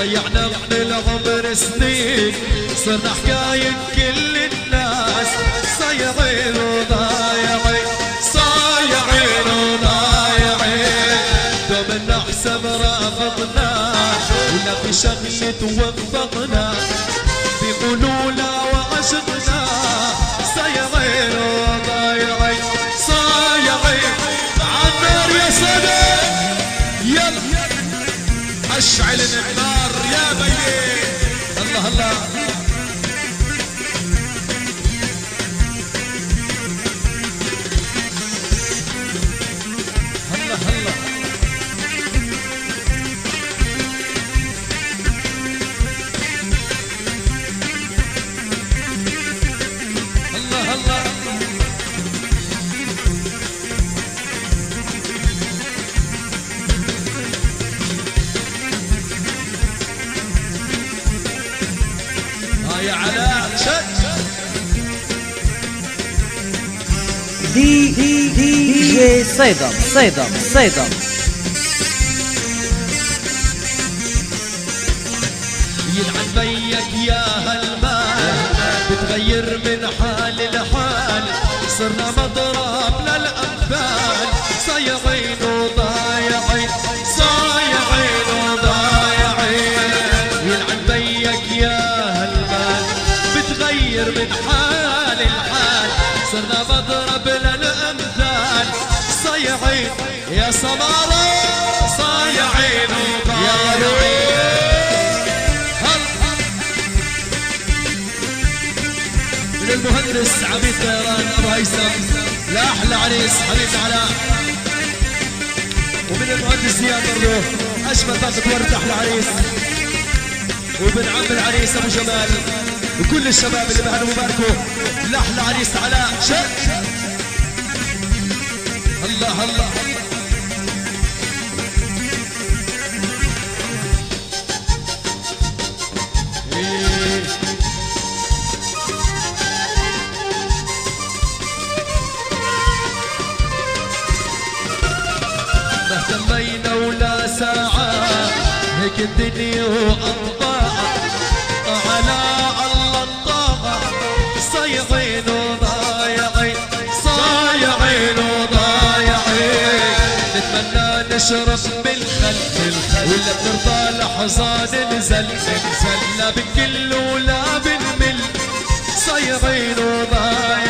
ضيعنا من العمر سنين صرنا حكاية كل الناس صايعين وضايعين صايعين وضايعين دوم النحسب رافضنا ولا في شغلة وفقنا في قلولا وعشقنا صايعين وضايعين صايعين عالنار يا صدى يلا اشعل النار يا بيي الله الله يا علاء شد دي جي صيدم يلعن بيك يا هالمال بتغير من حال لحال صرنا مضرب للأنفال صايعين وضايعين صايعين وضايعين يلعن بيك يا بتغير من حال لحال صرنا مضرب للأمثال صايعين يا سمارة صايعين وضايعين من المهندس عبيد طيران أبو هيثم لأحلى عريس حبيب علاء ومن المهندس زياد برضه أجمل طاقة ورد أحلى عريس وبن عم العريس أبو جمال وكل الشباب اللي بعد مباركوا لأحلى عريس علاء شد الله الله ما اهتمينا ولا ساعة هيك الدنيا وأطباعها على الله الطاغة صايعين وضايعين صايعين وضايعين نتمنى نشرب بالخل ولا بنرضى لحظان نزل لا بكل ولا بنمل صايعين وضايعين